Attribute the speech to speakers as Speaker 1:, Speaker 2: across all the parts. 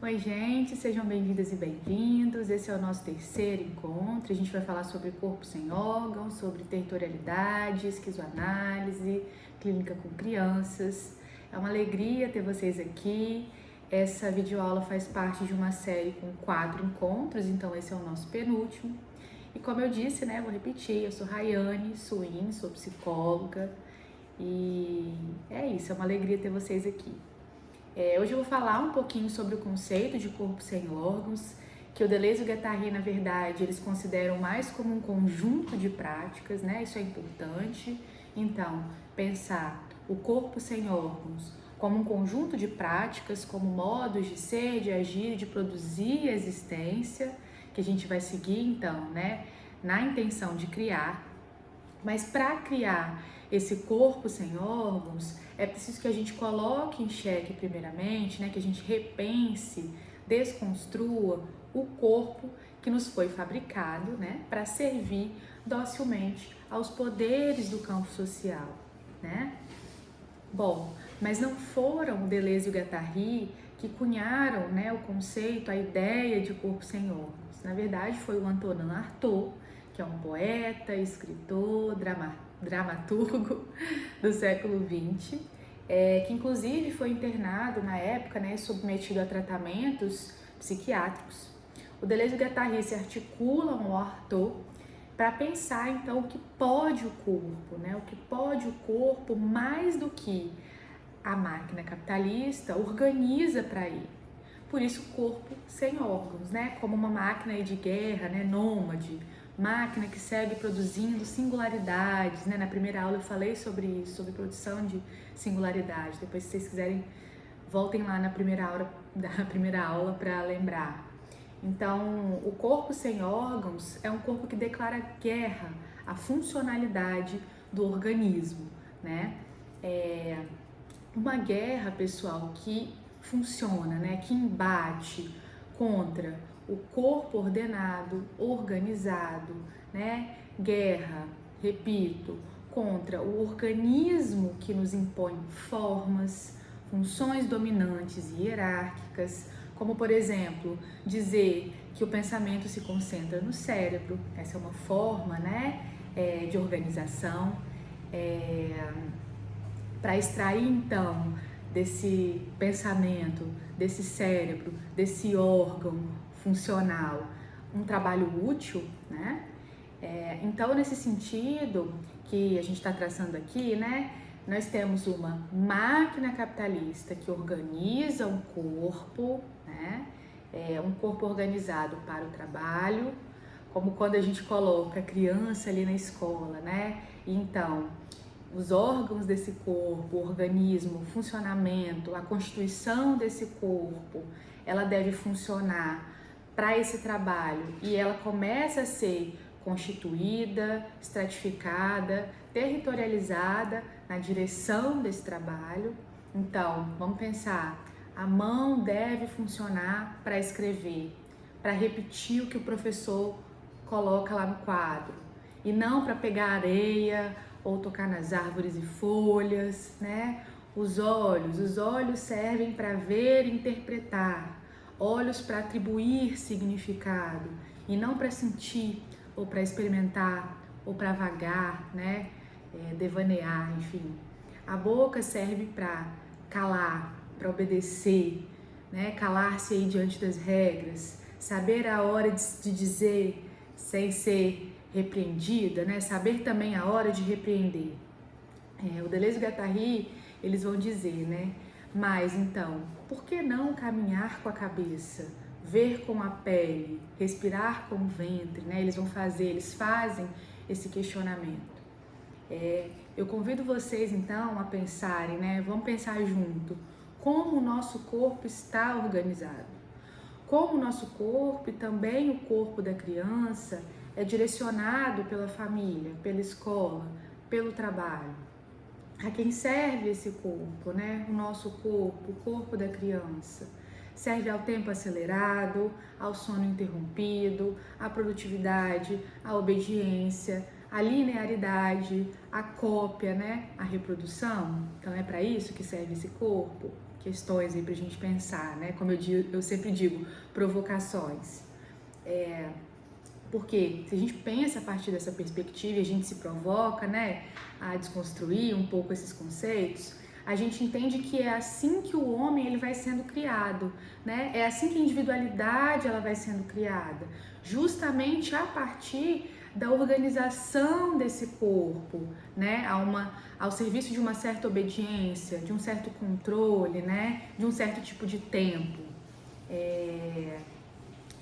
Speaker 1: Oi, gente, sejam bem-vindas e bem-vindos. Esse é o nosso terceiro encontro. A gente vai falar sobre corpo sem órgãos, sobre territorialidade, esquizoanálise, clínica com crianças. É uma alegria ter vocês aqui. Essa videoaula faz parte de uma série com 4 encontros, então esse é o nosso penúltimo. E como eu disse, vou repetir, eu sou Rayane Suin, sou psicóloga e é isso, é uma alegria ter vocês aqui. Hoje eu vou falar um pouquinho sobre o conceito de corpo sem órgãos, que o Deleuze e o Guattari, na verdade, eles consideram mais como um conjunto de práticas, Isso é importante. Então, pensar o corpo sem órgãos como um conjunto de práticas, como modos de ser, de agir, de produzir existência, que a gente vai seguir, então, na intenção de criar. Mas para criar esse corpo sem órgãos, é preciso que a gente coloque em xeque primeiramente, que a gente repense, desconstrua o corpo que nos foi fabricado, para servir docilmente aos poderes do campo social, Bom, mas não foram Deleuze e Guattari que cunharam, o conceito, a ideia de corpo sem órgãos. Na verdade, foi o Antonin Artaud, que é um poeta, escritor, dramaturgo do século XX, que inclusive foi internado na época, submetido a tratamentos psiquiátricos. O Deleuze e o Guattari se articulam ao Artaud para pensar então o que pode o corpo, o que pode o corpo mais do que a máquina capitalista organiza para ele. Por isso, o corpo sem órgãos, como uma máquina de guerra, nômade, máquina que segue produzindo singularidades, Na primeira aula eu falei sobre isso, sobre produção de singularidade. Depois, se vocês quiserem, voltem lá na primeira aula para lembrar. Então, o corpo sem órgãos é um corpo que declara guerra à funcionalidade do organismo, Uma guerra, pessoal, que funciona, que embate contra o corpo ordenado, organizado, Guerra, repito, contra o organismo que nos impõe formas, funções dominantes e hierárquicas, como, por exemplo, dizer que o pensamento se concentra no cérebro. Essa é uma forma, de organização. Para extrair, então, desse pensamento, desse cérebro, desse órgão funcional, um trabalho útil, Então, nesse sentido que a gente está traçando aqui, nós temos uma máquina capitalista que organiza um corpo, um corpo organizado para o trabalho, como quando a gente coloca a criança ali na escola, E então, os órgãos desse corpo, o organismo, o funcionamento, a constituição desse corpo, ela deve funcionar para esse trabalho e ela começa a ser constituída, estratificada, territorializada na direção desse trabalho. Então, vamos pensar, a mão deve funcionar para escrever, para repetir o que o professor coloca lá no quadro, e não para pegar areia ou tocar nas árvores e folhas, Os olhos servem para ver e interpretar, olhos para atribuir significado e não para sentir ou para experimentar ou para vagar, devanear, enfim. A boca serve para calar, para obedecer, calar-se aí diante das regras, saber a hora de dizer sem ser repreendida, saber também a hora de repreender. O Deleuze e o Guattari, eles vão dizer, mas então, por que não caminhar com a cabeça, ver com a pele, respirar com o ventre, Eles fazem esse questionamento. Eu convido vocês então a pensarem, vamos pensar junto, como o nosso corpo está organizado. Como o nosso corpo e também o corpo da criança é direcionado pela família, pela escola, pelo trabalho. A quem serve esse corpo, O nosso corpo, o corpo da criança. Serve ao tempo acelerado, ao sono interrompido, à produtividade, à obediência, à linearidade, à cópia, à reprodução. Então é para isso que serve esse corpo? questões aí pra gente pensar, né? Como eu sempre digo, provocações. Porque se a gente pensa a partir dessa perspectiva e a gente se provoca, né, a desconstruir um pouco esses conceitos, a gente entende que é assim que o homem ele vai sendo criado, né? É assim que a individualidade ela vai sendo criada, justamente a partir da organização desse corpo, né, ao serviço de uma certa obediência, de um certo controle, né, de um certo tipo de tempo.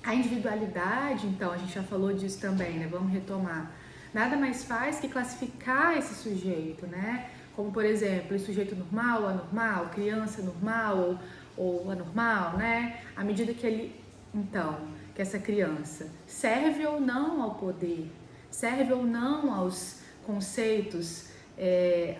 Speaker 1: A individualidade, então, a gente já falou disso também, né? Vamos retomar. Nada mais faz que classificar esse sujeito, né? Como, por exemplo, sujeito normal ou anormal, criança normal ou anormal, né? À medida que ele, então, que essa criança serve ou não ao poder, serve ou não aos conceitos,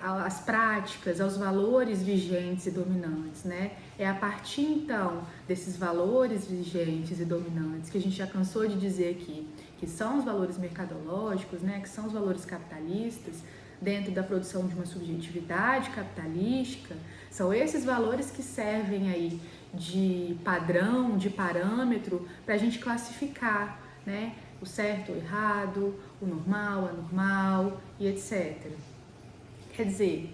Speaker 1: às práticas, aos valores vigentes e dominantes, né? É a partir, então, desses valores vigentes e dominantes, que a gente já cansou de dizer aqui, que são os valores mercadológicos, né? Que são os valores capitalistas, dentro da produção de uma subjetividade capitalística, são esses valores que servem aí de padrão, de parâmetro, para a gente classificar, né? O certo, o errado, o normal, o anormal e etc. Quer dizer,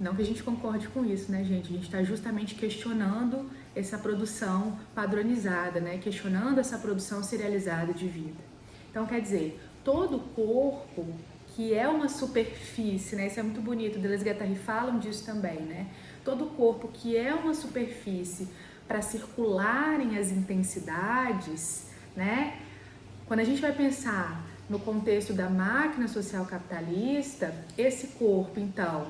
Speaker 1: não que a gente concorde com isso, né, gente? A gente está justamente questionando essa produção padronizada, né? Questionando essa produção serializada de vida. Então, quer dizer, todo corpo que é uma superfície, né? Isso é muito bonito, Deleuze e Guattari falam disso também, né? Todo corpo que é uma superfície para circularem as intensidades, né? Quando a gente vai pensar no contexto da máquina social capitalista, esse corpo, então,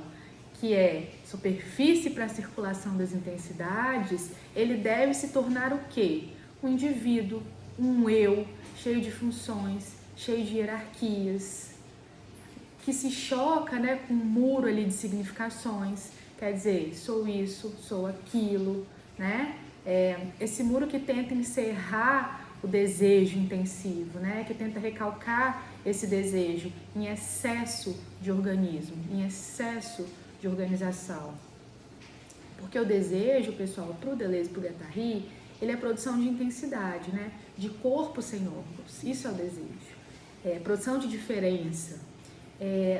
Speaker 1: que é superfície para a circulação das intensidades, ele deve se tornar o quê? Um indivíduo, um eu, cheio de funções, cheio de hierarquias, que se choca, né, com um muro ali de significações, quer dizer, sou isso, sou aquilo, né? Esse muro que tenta encerrar o desejo intensivo, né? Que tenta recalcar esse desejo em excesso de organismo, em excesso de organização. Porque o desejo, pessoal, para o Deleuze e para o Guattari, ele é a produção de intensidade, né? De corpo sem órgãos, isso é o desejo. Produção de diferença.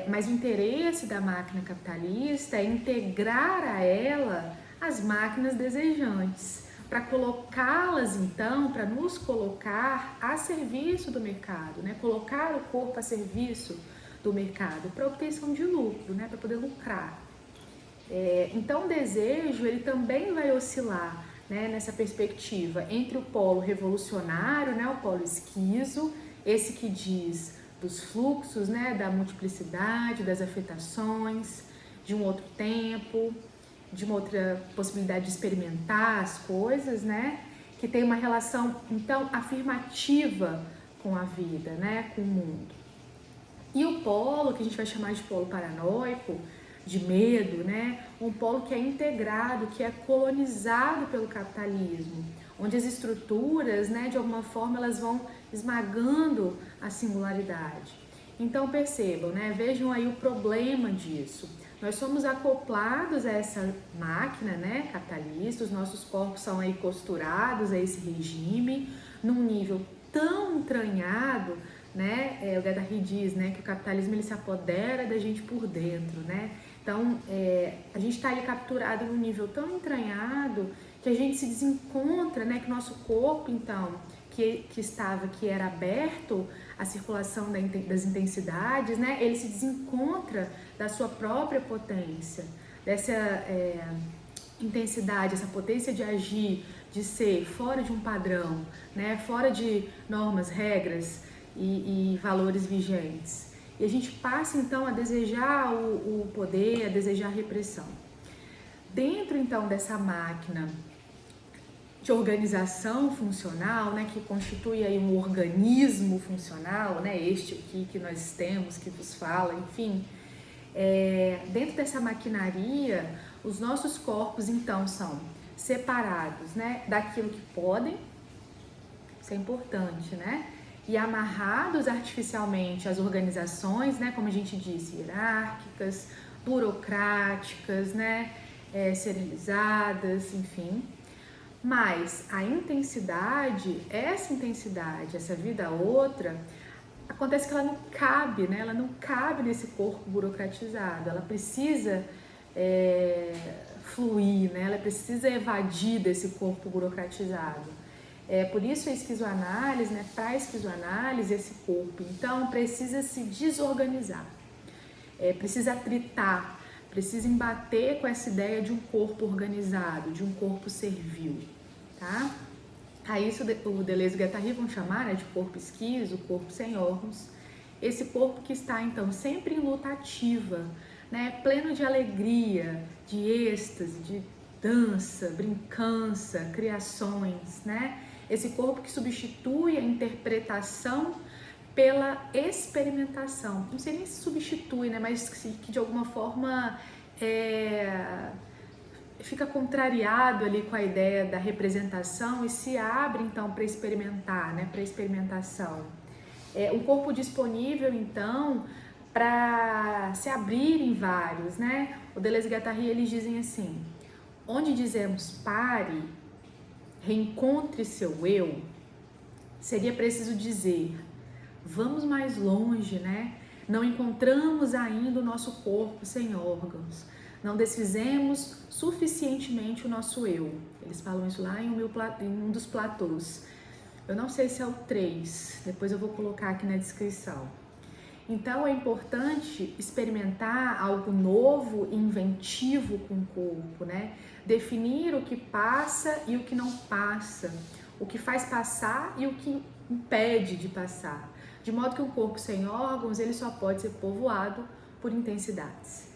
Speaker 1: Mas o interesse da máquina capitalista é integrar a ela as máquinas desejantes, para colocá-las então, para nos colocar a serviço do mercado, né? Colocar o corpo a serviço do mercado para obtenção de lucro, né? Para poder lucrar. Então o desejo ele também vai oscilar, né? Nessa perspectiva entre o polo revolucionário, né? O polo esquizo, esse que diz dos fluxos, né? Da multiplicidade, das afetações, de um outro tempo, de uma outra possibilidade de experimentar as coisas, né? Que tem uma relação, então, afirmativa com a vida, né? Com o mundo. E o polo, que a gente vai chamar de polo paranoico, de medo, né? Um polo que é integrado, que é colonizado pelo capitalismo, onde as estruturas, né, de alguma forma, elas vão esmagando a singularidade. Então, percebam, né? Vejam aí o problema disso. Nós somos acoplados a essa máquina, né, capitalista, os nossos corpos são aí costurados a esse regime, num nível tão entranhado, né? O Guattari diz, né, que o capitalismo ele se apodera da gente por dentro, né? Então, a gente está ali capturado num nível tão entranhado que a gente se desencontra, né, que o nosso corpo, então, que era aberto à circulação das intensidades, né, ele se desencontra da sua própria potência, dessa intensidade, essa potência de agir, de ser fora de um padrão, né, fora de normas, regras e valores vigentes. E a gente passa, então, a desejar o poder, a desejar a repressão. Dentro, então, dessa máquina de organização funcional, né, que constitui aí um organismo funcional, né, este aqui que nós temos, que vos fala, enfim, dentro dessa maquinaria, os nossos corpos, então, são separados, né, daquilo que podem, isso é importante, né, e amarrados artificialmente às organizações, né, como a gente disse, hierárquicas, burocráticas, né, ser realizadas, enfim. Mas a intensidade, essa vida outra, acontece que ela não cabe, né? Ela não cabe nesse corpo burocratizado. Ela precisa fluir, né? Ela precisa evadir desse corpo burocratizado. Por isso a esquizoanálise, né? Para a esquizoanálise, esse corpo, então, precisa se desorganizar, precisa atritar, precisa embater com essa ideia de um corpo organizado, de um corpo servil, tá? A isso o Deleuze e o Guattari vão chamar, né, de corpo esquizo, corpo sem órgãos. Esse corpo que está, então, sempre em luta ativa, né, pleno de alegria, de êxtase, de dança, brincança, criações, né? Esse corpo que substitui a interpretação pela experimentação. Não sei nem se substitui, né, mas que de alguma forma fica contrariado ali com a ideia da representação e se abre então para experimentar, né, para experimentação. Um corpo disponível então para se abrir em vários, né? O Deleuze e Guattari, eles dizem assim: onde dizemos pare, reencontre seu eu, seria preciso dizer vamos mais longe, né? Não encontramos ainda o nosso corpo sem órgãos. Não desfizemos suficientemente o nosso eu. Eles falam isso lá em um dos platôs. Eu não sei se é o 3, depois eu vou colocar aqui na descrição. Então é importante experimentar algo novo e inventivo com o corpo, né? Definir o que passa e o que não passa, o que faz passar e o que impede de passar. De modo que um corpo sem órgãos, ele só pode ser povoado por intensidades.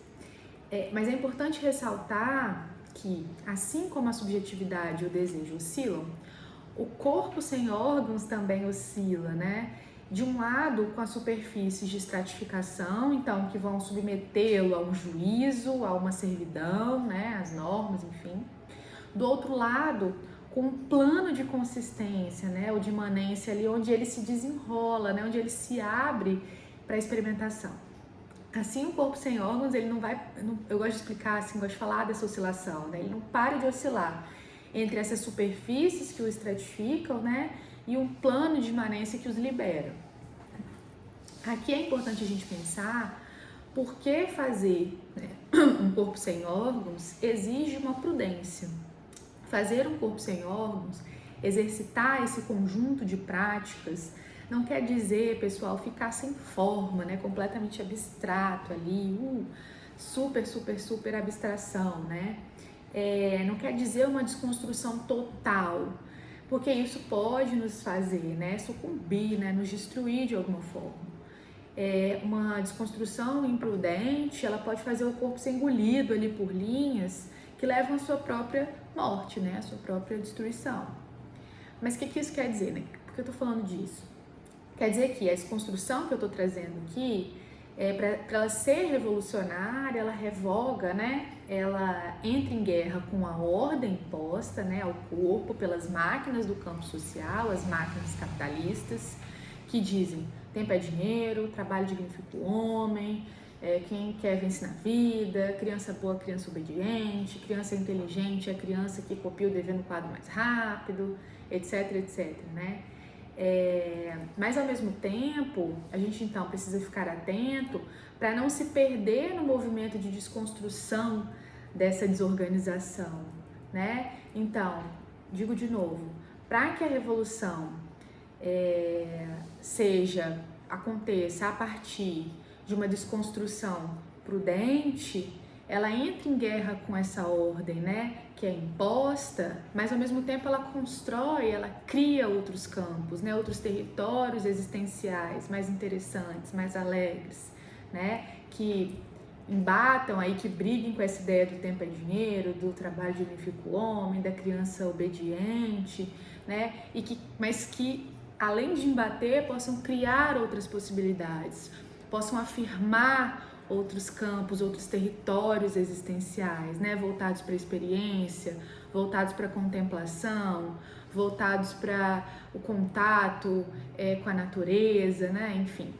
Speaker 1: Mas é importante ressaltar que, assim como a subjetividade e o desejo oscilam, o corpo sem órgãos também oscila, né? De um lado, com as superfícies de estratificação, então, que vão submetê-lo a um juízo, a uma servidão, né? As normas, enfim. Do outro lado, com um plano de consistência, né? Ou de imanência ali, onde ele se desenrola, né? Onde ele se abre para a experimentação. Assim, o corpo sem órgãos, ele não vai... Eu gosto de explicar, assim, gosto de falar dessa oscilação, né? Ele não para de oscilar entre essas superfícies que o estratificam, né? E um plano de imanência que os libera. Aqui é importante a gente pensar por que fazer, né, um corpo sem órgãos exige uma prudência. Fazer um corpo sem órgãos, exercitar esse conjunto de práticas, não quer dizer, pessoal, ficar sem forma, né? Completamente abstrato ali, super abstração, né? Não quer dizer uma desconstrução total, porque isso pode nos fazer, né, sucumbir, né, nos destruir de alguma forma. Uma desconstrução imprudente, ela pode fazer o corpo ser engolido ali por linhas que levam à sua própria morte, né, à sua própria destruição. Mas o que isso quer dizer, né? Por que eu tô falando disso? Quer dizer que a desconstrução que eu tô trazendo aqui, para ela ser revolucionária, ela revoga, né? Ela entra em guerra com a ordem imposta, né, ao corpo pelas máquinas do campo social, as máquinas capitalistas, que dizem tempo é dinheiro, trabalho dignifica o homem, quem quer vence na vida, criança boa, criança obediente, criança inteligente, a criança que copia o dever no quadro mais rápido, etc, né? Mas ao mesmo tempo, a gente então precisa ficar atento para não se perder no movimento de desconstrução dessa desorganização, né? Então, digo de novo, para que a revolução aconteça a partir de uma desconstrução prudente, ela entra em guerra com essa ordem, né, que é imposta, mas ao mesmo tempo ela constrói, ela cria outros campos, né, outros territórios existenciais mais interessantes, mais alegres, né, que embatam aí, que briguem com essa ideia do tempo é dinheiro, do trabalho dignifica o homem, da criança obediente, né, mas que além de embater, possam criar outras possibilidades, possam afirmar outros campos, outros territórios existenciais, né? Voltados para a experiência, voltados para a contemplação, voltados para o contato com a natureza, né? Enfim.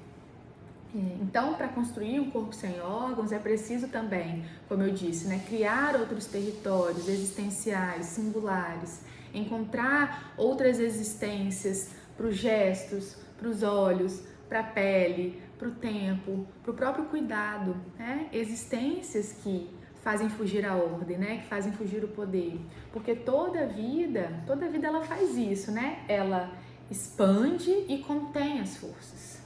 Speaker 1: Então, para construir um corpo sem órgãos, é preciso também, como eu disse, né, criar outros territórios existenciais, singulares, encontrar outras existências para os gestos, para os olhos, para a pele, para o tempo, para o próprio cuidado, né? Existências que fazem fugir a ordem, né? Que fazem fugir o poder, porque toda vida ela faz isso, né? Ela expande e contém as forças.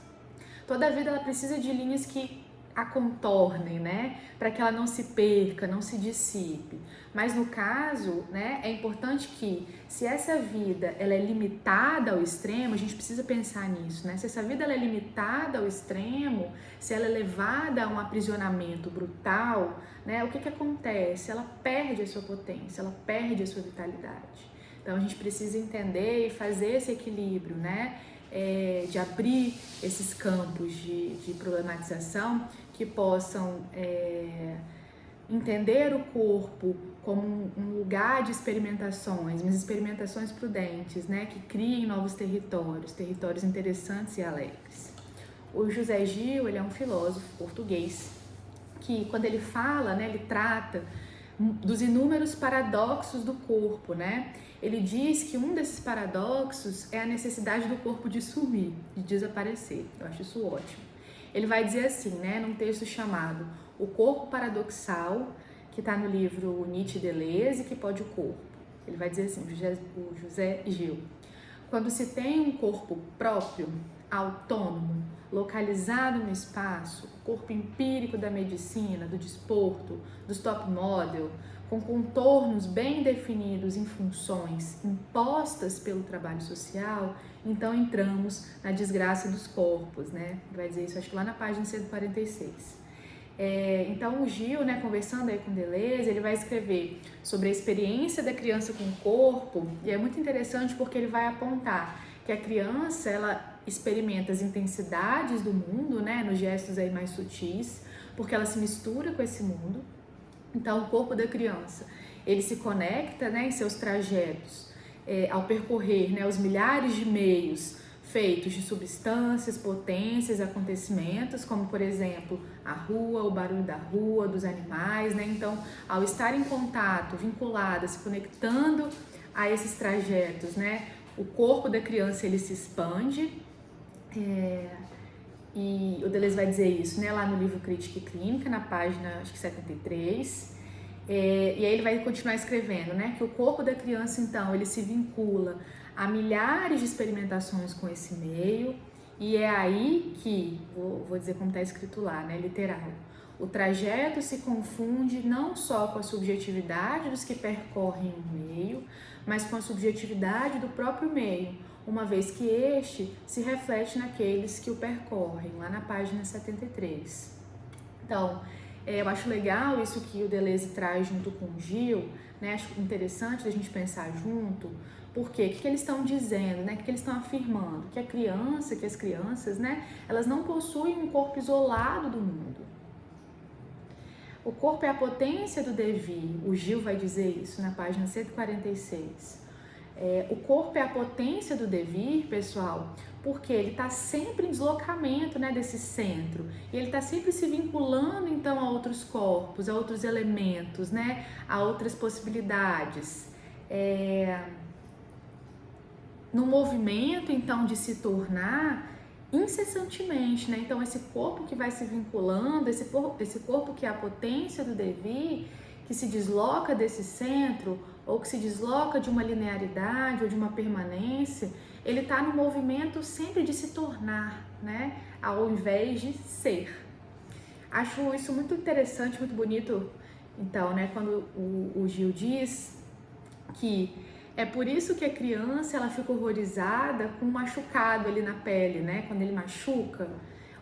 Speaker 1: Toda a vida ela precisa de linhas que a contornem, né? Para que ela não se perca, não se dissipe. Mas no caso, né, é importante que se essa vida ela é limitada ao extremo, a gente precisa pensar nisso, né? Se essa vida ela é limitada ao extremo, se ela é levada a um aprisionamento brutal, né? O que acontece? Ela perde a sua potência, ela perde a sua vitalidade. Então a gente precisa entender e fazer esse equilíbrio, né? De abrir esses campos de problematização que possam entender o corpo como um lugar de experimentações, mas experimentações prudentes, né, que criem novos territórios interessantes e alegres. O José Gil, ele é um filósofo português que, quando ele fala, né, ele trata dos inúmeros paradoxos do corpo, né? Ele diz que um desses paradoxos é a necessidade do corpo de sumir, de desaparecer. Eu acho isso ótimo. Ele vai dizer assim, né, num texto chamado O Corpo Paradoxal, que está no livro Nietzsche e Deleuze, que pode o corpo. Ele vai dizer assim, o José Gil: quando se tem um corpo próprio, autônomo, localizado no espaço, corpo empírico da medicina, do desporto, dos top model, com contornos bem definidos em funções impostas pelo trabalho social, então entramos na desgraça dos corpos, né? Vai dizer isso, acho que lá na página 146. Então o Gil, né, conversando aí com Deleuze, ele vai escrever sobre a experiência da criança com o corpo, e é muito interessante porque ele vai apontar que a criança, ela experimenta as intensidades do mundo, né, nos gestos aí mais sutis, porque ela se mistura com esse mundo. Então o corpo da criança, ele se conecta, né, em seus trajetos, ao percorrer, né, os milhares de meios feitos de substâncias, potências, acontecimentos, como por exemplo a rua, o barulho da rua, dos animais, né? Então, ao estar em contato, vinculada, se conectando a esses trajetos, né, o corpo da criança ele se expande, e o Deleuze vai dizer isso, né, lá no livro Crítica e Clínica, na página acho que 73. E aí ele vai continuar escrevendo, né, que o corpo da criança então ele se vincula a milhares de experimentações com esse meio, e é aí que, vou dizer como está escrito lá, né, literal, o trajeto se confunde não só com a subjetividade dos que percorrem o meio, mas com a subjetividade do próprio meio, uma vez que este se reflete naqueles que o percorrem, lá na página 73. Então, eu acho legal isso que o Deleuze traz junto com o Gil, né? Acho interessante a gente pensar junto, porque o que eles estão dizendo, né? O que eles estão afirmando? Que as crianças, né? Elas não possuem um corpo isolado do mundo. O corpo é a potência do devir, o Gil vai dizer isso na página 146. O corpo é a potência do devir, pessoal, porque ele está sempre em deslocamento, né, desse centro, e ele está sempre se vinculando então a outros corpos, a outros elementos, né, a outras possibilidades. No movimento então de se tornar incessantemente, né? Então esse corpo que vai se vinculando, esse corpo que é a potência do devir, que se desloca desse centro, ou que se desloca de uma linearidade ou de uma permanência, ele está no movimento sempre de se tornar, né? Ao invés de ser. Acho isso muito interessante, muito bonito, então, né? Quando o Gil diz que é por isso que a criança ela fica horrorizada com um machucado ali na pele, né? Quando ele machuca,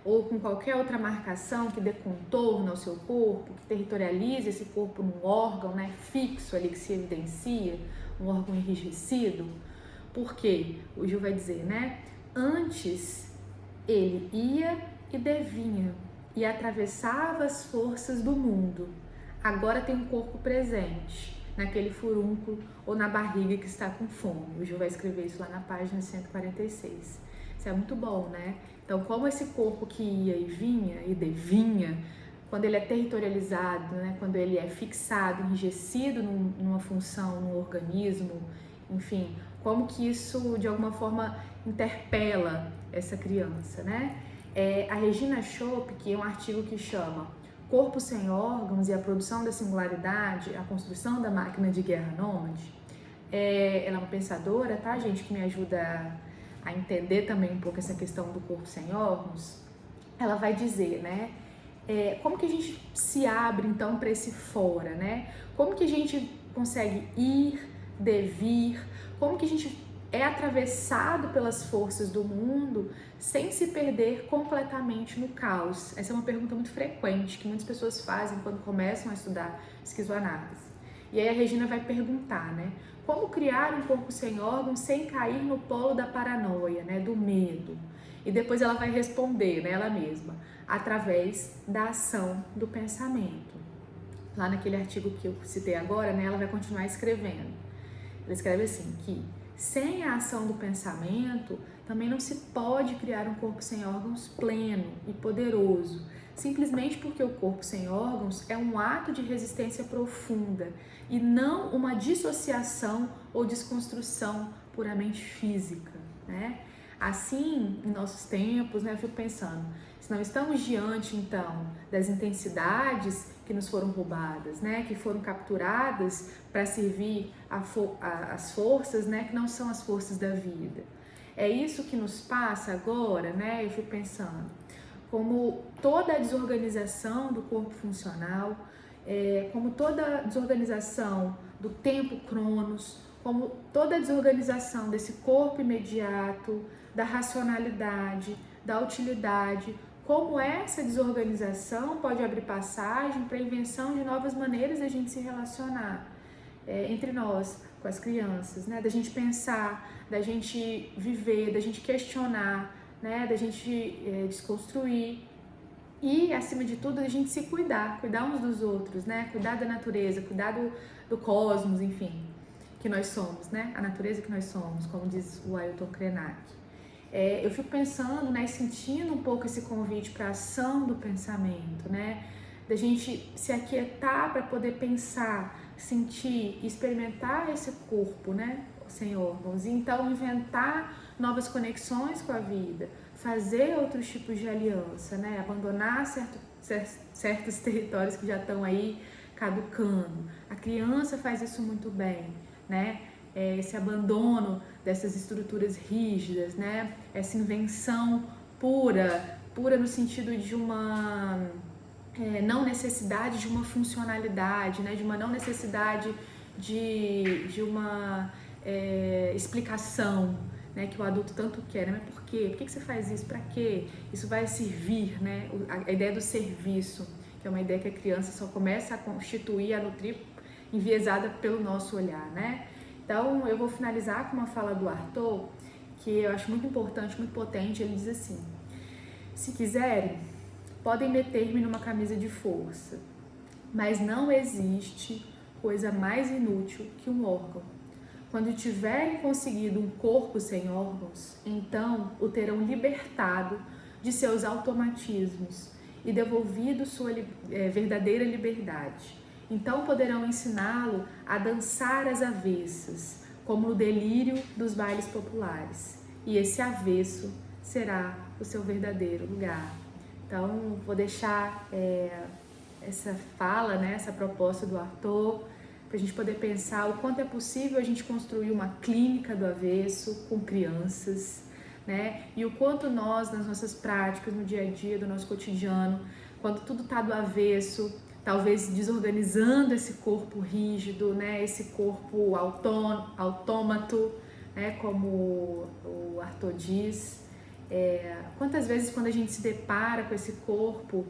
Speaker 1: ou com qualquer outra marcação que dê contorno ao seu corpo, que territorialize esse corpo num órgão, né, fixo ali que se evidencia, um órgão enrijecido. Porque o Gil vai dizer, né? Antes ele ia e devinha e atravessava as forças do mundo. Agora tem um corpo presente naquele furúnculo ou na barriga que está com fome. O Gil vai escrever isso lá na página 146. Isso é muito bom, né? Então, como esse corpo que ia e vinha e devinha, quando ele é territorializado, né? Quando ele é fixado, enrijecido numa função, num organismo, enfim, como que isso de alguma forma interpela essa criança, né? A Regina Schopp, que é um artigo que chama Corpo sem órgãos e a produção da singularidade, a construção da máquina de guerra nômade. Ela é uma pensadora, tá, gente, que me ajuda a entender também um pouco essa questão do corpo sem órgãos. Ela vai dizer, né, como que a gente se abre então para esse fora, né? Como que a gente consegue ir, devir, como que a gente é atravessado pelas forças do mundo sem se perder completamente no caos? Essa é uma pergunta muito frequente que muitas pessoas fazem quando começam a estudar esquizoanálise. E aí a Regina vai perguntar, né? Como criar um corpo sem órgãos sem cair no polo da paranoia, né? Do medo? E depois ela vai responder, né, ela mesma, através da ação do pensamento. Lá naquele artigo que eu citei agora, né, ela vai continuar escrevendo. Ela escreve assim, que sem a ação do pensamento, também não se pode criar um corpo sem órgãos pleno e poderoso, simplesmente porque o corpo sem órgãos é um ato de resistência profunda e não uma dissociação ou desconstrução puramente física, né? Assim, em nossos tempos, né, eu fico pensando, se não estamos diante, então, das intensidades que nos foram roubadas, né, que foram capturadas para servir as forças, né, que não são as forças da vida. É isso que nos passa agora, né, eu fico pensando, como toda a desorganização do corpo funcional, como toda a desorganização do tempo cronos, como toda a desorganização desse corpo imediato, da racionalidade, da utilidade, como essa desorganização pode abrir passagem para a invenção de novas maneiras de a gente se relacionar entre nós, com as crianças, né? Da gente pensar, da gente viver, da gente questionar, né? Da gente desconstruir e, acima de tudo, da gente se cuidar uns dos outros, né? Cuidar da natureza, cuidar do cosmos, enfim, que nós somos, né? A natureza que nós somos, como diz o Ailton Krenak. Eu fico pensando, né, sentindo um pouco esse convite para a ação do pensamento, né, da gente se aquietar para poder pensar, sentir, experimentar esse corpo, né, sem órgãos, e então inventar novas conexões com a vida, fazer outros tipos de aliança, né, abandonar certos territórios que já estão aí caducando. A criança faz isso muito bem, né? Esse abandono dessas estruturas rígidas, né? Essa invenção pura no sentido de uma não necessidade de uma funcionalidade, né? De uma não necessidade de uma explicação, né? Que o adulto tanto quer, né? Mas por quê? Por que você faz isso? Para quê? Isso vai servir, né? A ideia do serviço, que é uma ideia que a criança só começa a constituir, a nutrir, enviesada pelo nosso olhar, né? Então, eu vou finalizar com uma fala do Arthur, que eu acho muito importante, muito potente. Ele diz assim: se quiserem, podem meter-me numa camisa de força, mas não existe coisa mais inútil que um órgão. Quando tiverem conseguido um corpo sem órgãos, então o terão libertado de seus automatismos e devolvido sua verdadeira liberdade. Então poderão ensiná-lo a dançar às avessas, como no delírio dos bailes populares. E esse avesso será o seu verdadeiro lugar. Então, vou deixar essa fala, né, essa proposta do Arthur, para a gente poder pensar o quanto é possível a gente construir uma clínica do avesso com crianças, né? E o quanto nós, nas nossas práticas, no dia a dia, do nosso cotidiano, quando tudo está do avesso, talvez desorganizando esse corpo rígido, né? Esse corpo autômato, né? Como o Arthur diz. Quantas vezes quando a gente se depara com esse corpo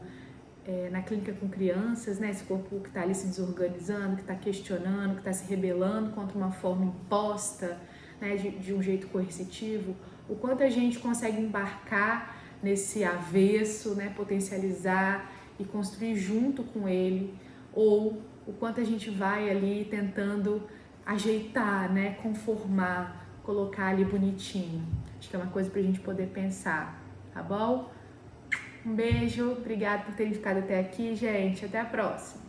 Speaker 1: na clínica com crianças, né? Esse corpo que está ali se desorganizando, que está questionando, que está se rebelando contra uma forma imposta, né? De um jeito coercitivo, o quanto a gente consegue embarcar nesse avesso, né? Potencializar e construir junto com ele, ou o quanto a gente vai ali tentando ajeitar, né? Conformar, colocar ali bonitinho. Acho que é uma coisa pra gente poder pensar, tá bom? Um beijo, obrigada por terem ficado até aqui, gente. Até a próxima.